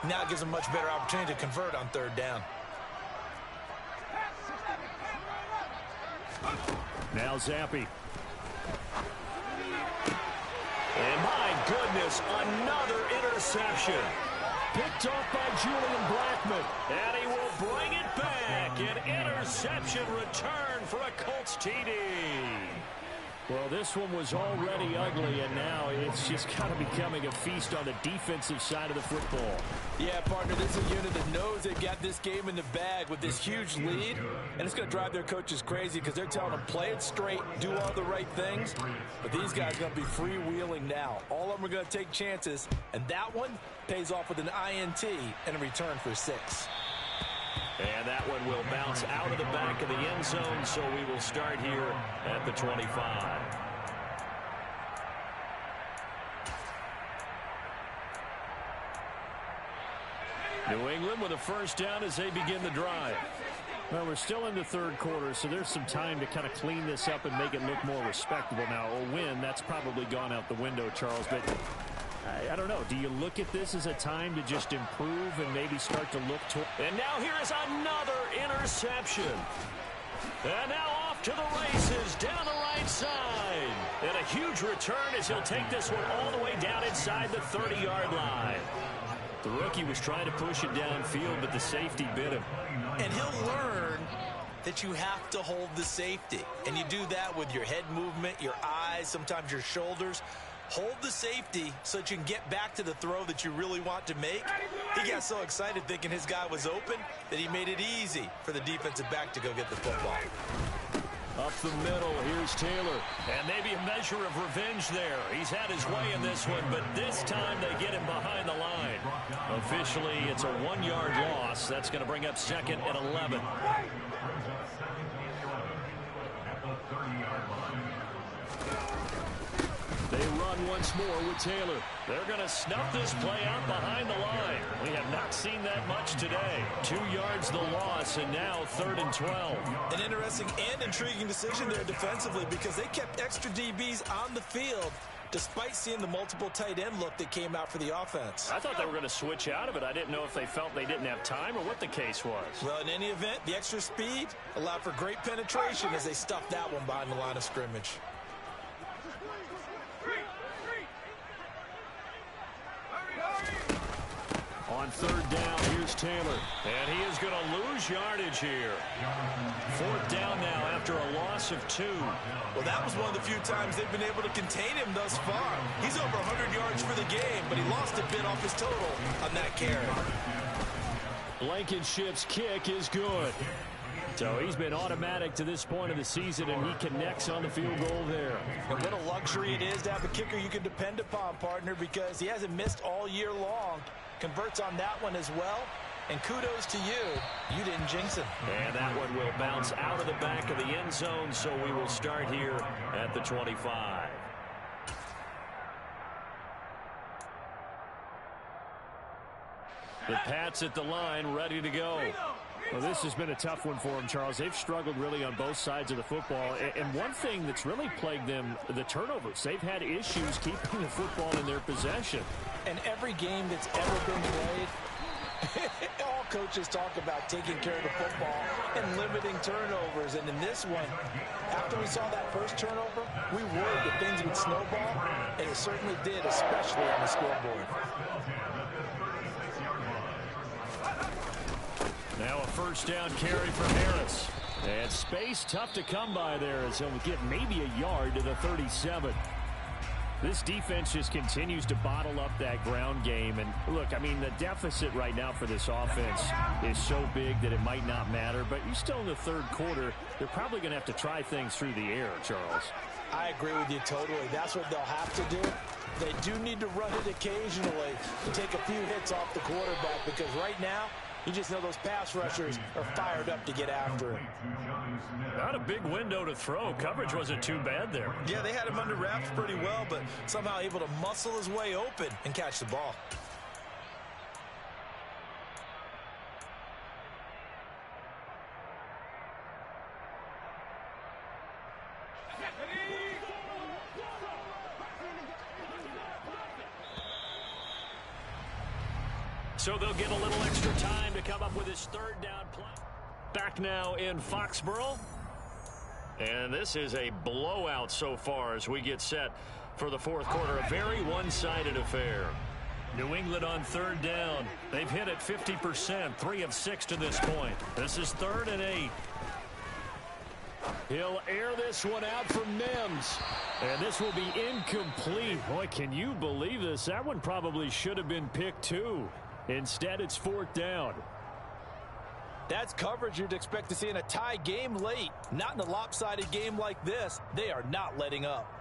Speaker 4: Now it gives them much better opportunity to convert on 3rd down.
Speaker 2: Now Zampi. And my goodness, another interception. Picked off by Julian Blackman. And he will bring it back. An interception return for a Colts TD. Well, this one was already ugly, and now it's just kind of becoming a feast on the defensive side of the football.
Speaker 4: Yeah, partner, this is a unit that knows they've got this game in the bag with this huge lead, and it's going to drive their coaches crazy because they're telling them play it straight, do all the right things, but these guys are going to be freewheeling now. All of them are going to take chances, and that one pays off with an INT and a return for 6.
Speaker 2: And that one will bounce out of the back of the end zone, so we will start here at the 25. New England with a 1st down as they begin the drive. Well, we're still in the 3rd quarter, so there's some time to kind of clean this up and make it look more respectable. Now, a win, that's probably gone out the window, Charles, but I don't know. Do you look at this as a time to just improve and maybe start to look toward? And now here is another interception. And now off to the races down the right side. And a huge return as he'll take this one all the way down inside the 30-yard line. The rookie was trying to push it downfield, but the safety bit him.
Speaker 4: And he'll learn that you have to hold the safety. And you do that with your head movement, your eyes, sometimes your shoulders. Hold the safety so that you can get back to the throw that you really want to make. He got so excited thinking his guy was open that he made it easy for the defensive back to go get the football.
Speaker 2: Up the middle, here's Taylor. And maybe a measure of revenge there. He's had his way in this one, but this time they get him behind the line. Officially, it's a 1-yard loss. That's going to bring up 2nd and 11. They run once more with Taylor. They're going to snuff this play out behind the line. We have not seen that much today. 2 yards the loss, and now 3rd and 12.
Speaker 4: An interesting and intriguing decision there defensively because they kept extra DBs on the field despite seeing the multiple tight end look that came out for the offense.
Speaker 2: I thought they were going to switch out of it. I didn't know if they felt they didn't have time or what the case was.
Speaker 4: Well, in any event, the extra speed allowed for great penetration as they stuffed that one behind the line of scrimmage.
Speaker 2: On third down, here's Taylor. And he is going to lose yardage here. Fourth down now after a loss of 2.
Speaker 4: Well, that was one of the few times they've been able to contain him thus far. He's over 100 yards for the game, but he lost a bit off his total on that carry.
Speaker 2: Blankenship's kick is good. So he's been automatic to this point of the season, and he connects on the field goal there.
Speaker 4: And what a luxury it is to have a kicker you can depend upon, partner, because he hasn't missed all year long. Converts on that one as well. And kudos to you. You didn't jinx him.
Speaker 2: And that one will bounce out of the back of the end zone, so we will start here at the 25. The Pats at the line, ready to go. Well, this has been a tough one for them, Charles. They've struggled really on both sides of the football. And one thing that's really plagued them, the turnovers. They've had issues keeping the football in their possession.
Speaker 4: And every game that's ever been played, all coaches talk about taking care of the football and limiting turnovers. And in this one, after we saw that first turnover, we worried that things would snowball, and it certainly did, especially on the scoreboard.
Speaker 2: Now a first down carry from Harris. And space tough to come by there as he'll get maybe a yard to the 37. This defense just continues to bottle up that ground game. And look, I mean, the deficit right now for this offense is so big that it might not matter. But you're still in the third quarter. They're probably going to have to try things through the air, Charles.
Speaker 4: I agree with you totally. That's what they'll have to do. They do need to run it occasionally and take a few hits off the quarterback, because right now, you just know those pass rushers are fired up to get after him.
Speaker 2: Not a big window to throw. Coverage wasn't too bad there.
Speaker 4: Yeah, they had him under wraps pretty well, but somehow able to muscle his way open and catch the ball.
Speaker 2: So they'll get a little extra time to come up with his third down play. Back now in Foxborough. And this is a blowout so far as we get set for the fourth quarter. A very one-sided affair. New England on third down. They've hit it 50%, 3 of 6 to this point. This is 3rd and 8. He'll air this one out for Mims. And this will be incomplete. Boy, can you believe this? That one probably should have been picked too. Instead, it's 4th down.
Speaker 4: That's coverage you'd expect to see in a tie game late. Not in a lopsided game like this. They are not letting up.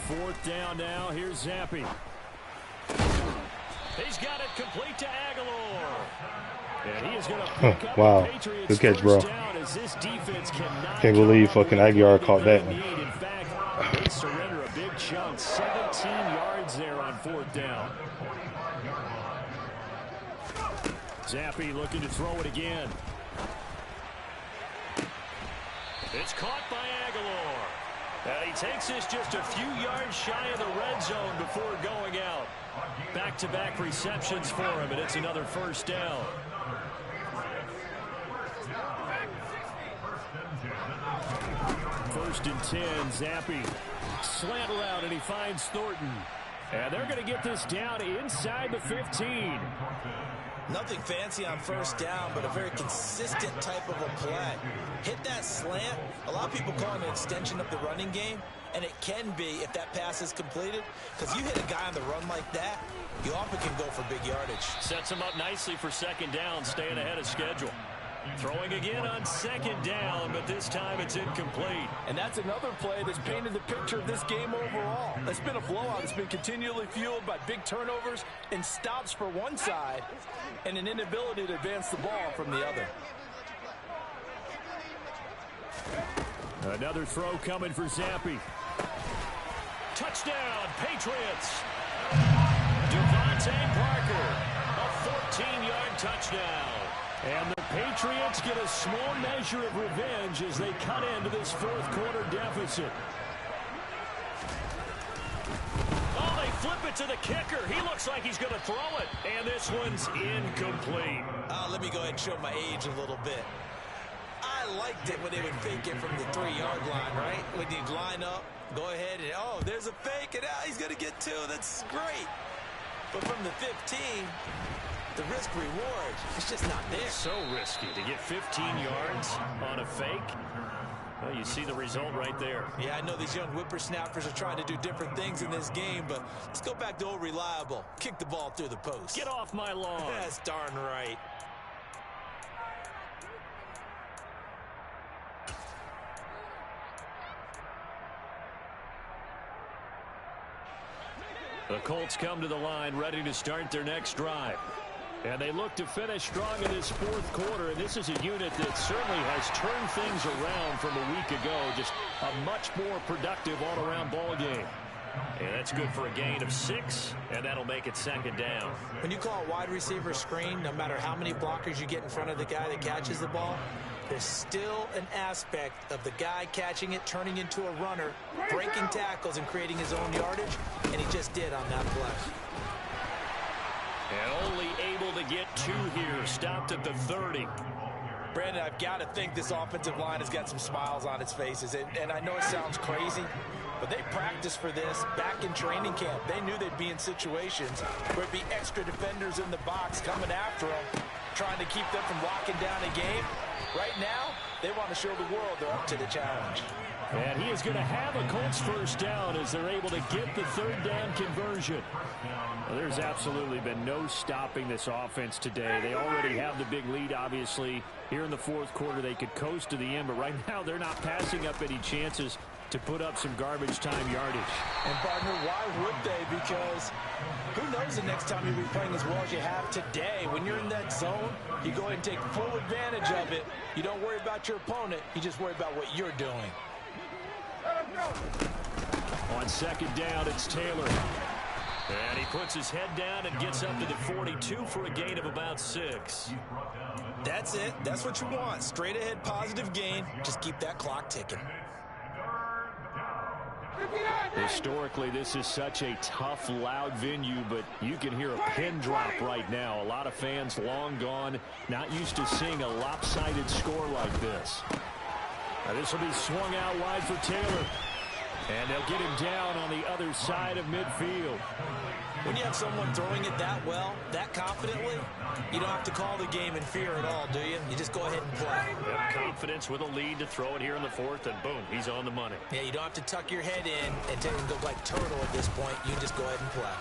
Speaker 2: Fourth down now. Here's Zappi. He's got it complete to Aguilar. And he is going to pick up
Speaker 6: wow.
Speaker 2: the Patriots'
Speaker 6: Good catch, bro.
Speaker 2: first down as this defense cannot
Speaker 6: Can't believe fucking Aguilar caught that.
Speaker 2: In fact, they surrender a big chunk. 17 yards there on 4th down. Zappi looking to throw it again. It's caught by Aguilar. And he takes this just a few yards shy of the red zone before going out. Back-to-back receptions for him, and it's another first down. First and 10, Zappi. Slant route, and he finds Thornton. And they're going to get this down inside the 15.
Speaker 4: Nothing fancy on first down, but a very consistent type of a play. Hit that slant. A lot of people call it an extension of the running game, and it can be if that pass is completed, because you hit a guy on the run like that, you often can go for big yardage.
Speaker 2: Sets him up nicely for 2nd down, staying ahead of schedule. Throwing again on 2nd down, but this time it's incomplete.
Speaker 4: And that's another play that's painted the picture of this game overall. It's been a blowout. It's been continually fueled by big turnovers and stops for one side and an inability to advance the ball from the other.
Speaker 2: Another throw coming for Zappi. Touchdown, Patriots. Devontae Devontae Parker, a 14-yard touchdown. And the Patriots get a small measure of revenge as they cut into this fourth quarter deficit. Oh, they flip it to the kicker. He looks like he's going to throw it. And this one's incomplete.
Speaker 4: Let me go ahead and show my age a little bit. I liked it when they would fake it from the 3-yard line, right? When you'd line up, go ahead and, oh, there's a fake, and he's going to get 2. That's great. But from the 15, the risk-reward, it's just not there.
Speaker 2: So risky to get 15 yards on a fake. Well, you see the result right there.
Speaker 4: Yeah, I know these young whippersnappers are trying to do different things in this game, but let's go back to old reliable. Kick the ball through the post.
Speaker 2: Get off my lawn.
Speaker 4: That's darn right.
Speaker 2: The Colts come to the line ready to start their next drive. And they look to finish strong in this fourth quarter. And this is a unit that certainly has turned things around from a week ago. Just a much more productive all-around ball game. And that's good for a gain of 6, and that'll make it second down.
Speaker 4: When you call a wide receiver screen, no matter how many blockers you get in front of the guy that catches the ball, there's still an aspect of the guy catching it, turning into a runner, breaking tackles and creating his own yardage, and he just did on that play.
Speaker 2: And only able to get 2 here, stopped at the 30.
Speaker 4: Brandon, I've got to think this offensive line has got some smiles on its faces, and I know it sounds crazy, but they practiced for this back in training camp. They knew they'd be in situations where it'd be extra defenders in the box coming after them, trying to keep them from locking down a game. Right now, they want to show the world they're up to the challenge.
Speaker 2: And he is going to have a Colts first down as they're able to get the third down conversion. Well, there's absolutely been no stopping this offense today. They already have the big lead, obviously. Here in the fourth quarter, they could coast to the end, but right now they're not passing up any chances to put up some garbage time yardage.
Speaker 4: And, partner, why would they? Because who knows the next time you'll be playing as well as you have today. When you're in that zone, you go ahead and take full advantage of it. You don't worry about your opponent. You just worry about what you're doing.
Speaker 2: On second down, it's Taylor. And he puts his head down and gets up to the 42 for a gain of about 6.
Speaker 4: That's it. That's what you want. Straight ahead, positive gain. Just keep that clock ticking.
Speaker 2: Historically, this is such a tough, loud venue, but you can hear a pin drop right now. A lot of fans long gone, not used to seeing a lopsided score like this. Now this will be swung out wide for Taylor. And they'll get him down on the other side of midfield.
Speaker 4: When you have someone throwing it that well, that confidently, you don't have to call the game in fear at all, do you? You just go ahead and play.
Speaker 2: Yep, confidence with a lead to throw it here in the fourth, and boom, he's on the money.
Speaker 4: Yeah, you don't have to tuck your head in and take him go like turtle at this point. You just go ahead and play.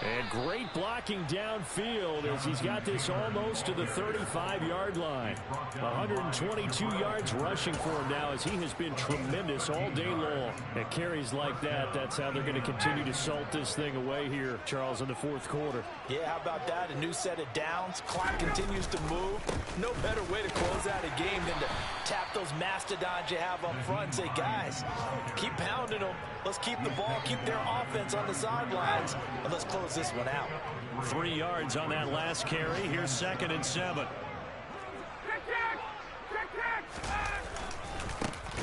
Speaker 2: And great blocking downfield as he's got this almost to the 35-yard line. 122 yards rushing for him now as he has been tremendous all day long. And carries like that, that's how they're going to continue to salt this thing away here, Charles, in the fourth quarter.
Speaker 4: Yeah, how about that? A new set of downs. Clock continues to move. No better way to close out a game than to tap those mastodons you have up front and say, guys, keep pounding them. Let's keep the ball, keep their offense on the sidelines, and let's close this one out.
Speaker 2: 3 yards on that last carry. Here's 2nd and 7.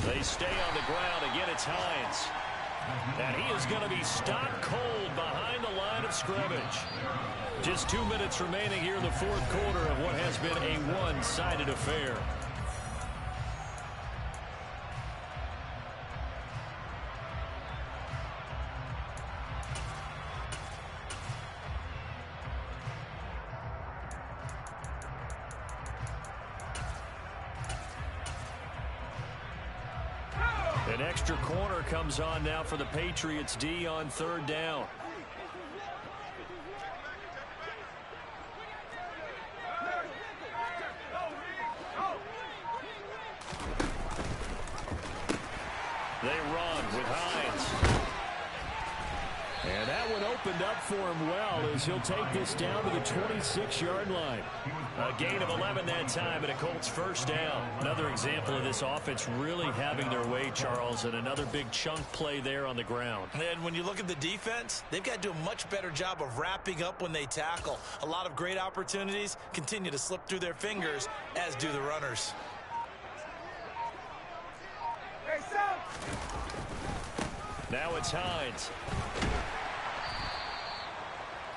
Speaker 2: They stay on the ground. Again, it's Hines. And he is going to be stopped cold behind the line of scrimmage. Just 2 minutes remaining here in the fourth quarter of what has been a one-sided affair. An extra corner comes on now for the Patriots D on 3rd down. They run with Hines. And that one opened up for him well as he'll take this down to the 26-yard line. A gain of 11 that time and a Colts first down. Another example of this offense really having their way, Charles, and another big chunk play there on the ground.
Speaker 4: And when you look at the defense, they've got to do a much better job of wrapping up when they tackle. A lot of great opportunities continue to slip through their fingers, as do the runners.
Speaker 3: Hey, son!
Speaker 2: Now it's Hines.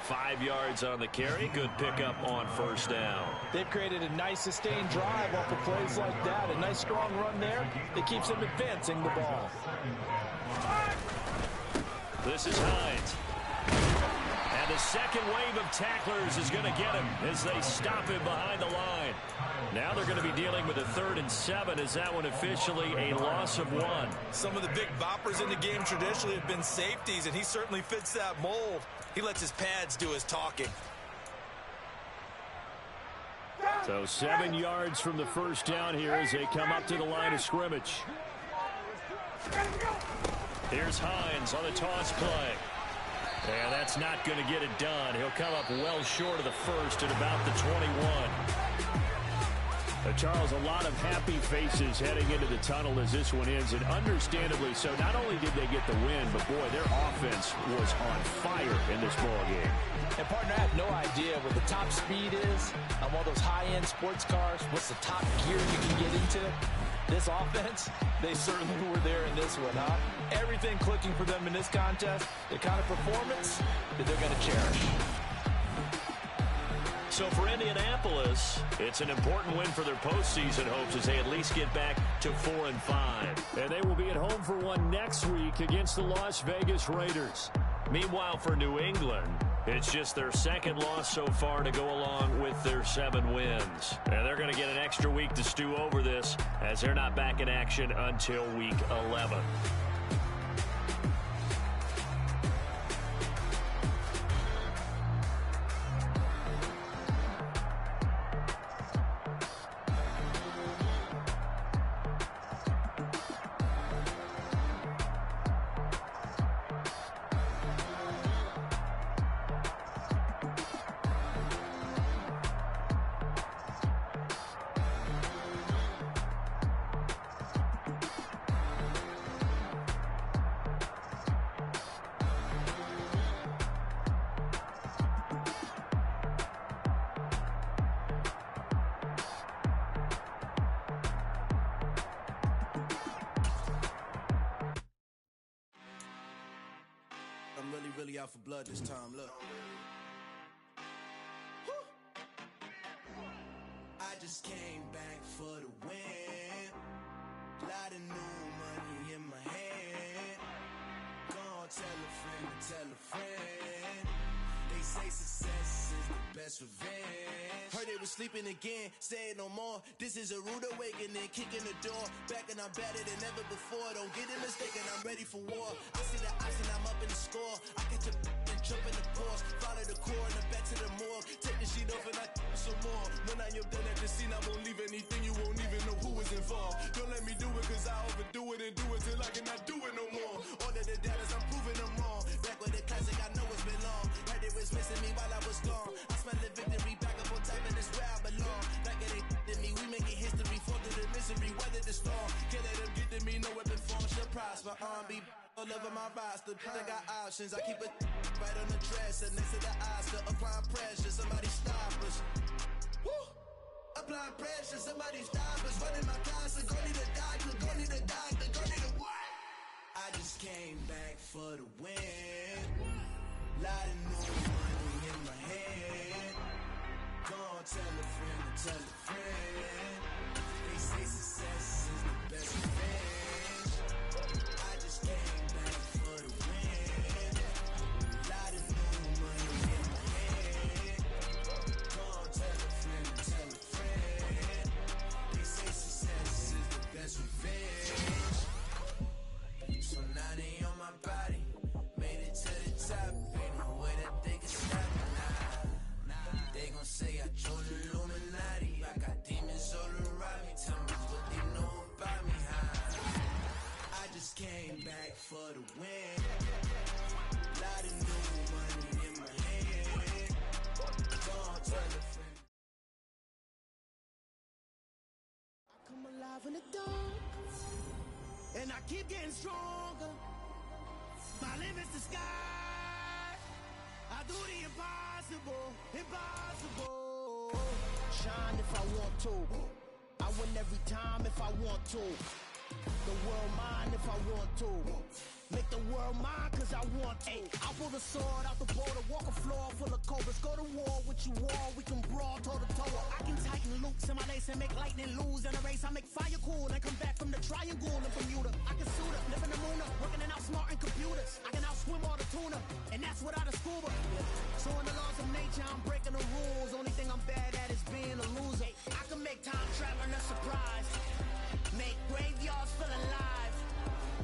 Speaker 2: 5 yards on the carry. Good pickup on first down.
Speaker 4: They've created a nice sustained drive off of plays like that. A nice strong run there that keeps them advancing the ball.
Speaker 2: This is Hines. And the second wave of tacklers is going to get him as they stop him behind the line. Now they're going to be dealing with a 3rd and 7 as that one officially a loss of 1.
Speaker 4: Some of the big boppers in the game traditionally have been safeties, and he certainly fits that mold. He lets his pads do his talking.
Speaker 2: So 7 yards from the first down here as they come up to the line of scrimmage. Here's Hines on the toss play. And that's not going to get it done. He'll come up well short of the first at about the 21. Charles, a lot of happy faces heading into the tunnel as this one ends, and understandably so. Not only did they get the win, but boy, their offense was on fire in this ball game.
Speaker 4: And partner, I have no idea what the top speed is on one of those high-end sports cars. What's the top gear you can get into? This offense, they certainly were there in this one, huh? Everything clicking for them in this contest, the kind of performance that they're going to cherish.
Speaker 2: So for Indianapolis, it's an important win for their postseason hopes as they at least get back to 4-5. And they will be at home for one next week against the Las Vegas Raiders. Meanwhile, for New England, it's just their second loss so far to go along with their 7 wins. And they're going to get an extra week to stew over this as they're not back in action until week 11.
Speaker 7: I'm really out for blood this time, look. I just came back for the win. Lot of new money in my hand. Gonna tell a friend. They say success is the best revenge. Heard they was sleeping again, say it no more. This is a rude awakening, kicking the door. Back and I'm better than ever before. Don't get it mistaken, I'm ready for war. I see the option, I'm up in the score. I catch a and jump in the course. Follow the core and the back to the morgue. Take the sheet off and I some more. When I am done at the scene, I won't leave anything. You won't even know who is involved. Don't let me do it cause I overdo it and do it till I cannot do it no more. All of the dallas, I'm proving them wrong. Back with the classic, I know it's been long. Heard it was missing me while I was gone. I smell the victory back up on top and it's where I belong. Like it ain't to me, we making history. Fall through the misery, weather the storm. Can't let them get to me, no weapon form should prosper. Be all over my roster, I got options. I keep it right on the dresser, next to the Oscar. Applying pressure, somebody stop us. Woo! Applying pressure, somebody stop us. Running my closet, go need a doctor, go need a doctor, go need a what? I just came back for the win. Lot of new money in my hand. Gonna tell a friend. They say success is the best revenge. I just came back for the win. Lot of new money in my hand. Gonna tell a friend. They say success is the best revenge. So now they on my body. Made it to the top. Ain't no way that they can stop me. Nah. They gon' say I joined the Illuminati. I got demons all around me. Tell me what they know about me, huh? I just came back for the win. Lot Lot of new money in my hand. Gonna tell a friend. I come alive in the dark, and I keep getting stronger. My limit's the sky. I do the impossible, impossible. Shine if I want to. I win every time if I want to. The world mine if I want to. Make the world mine cause I want to. I pull the sword out the border, walk a floor full of cobras. Go to war with you all, we can brawl toe to toe. I can tighten loops in my lace and make lightning lose in a race. I make fire cool and come back from the triangle in Bermuda. I can suit up, live in the moon up, working and outsmarting computers. I can outswim all the tuna, and that's without a scuba. So in the laws of nature, I'm breaking the rules. Only thing I'm bad at is being a loser. I can make time traveling a surprise. Make graveyards feel alive.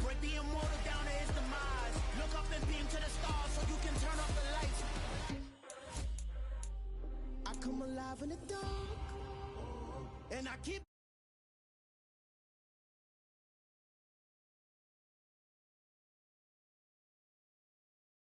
Speaker 7: Break the immortal down to his demise. Look up and beam to the stars so you can turn off the lights. I come alive in the dark, and I keep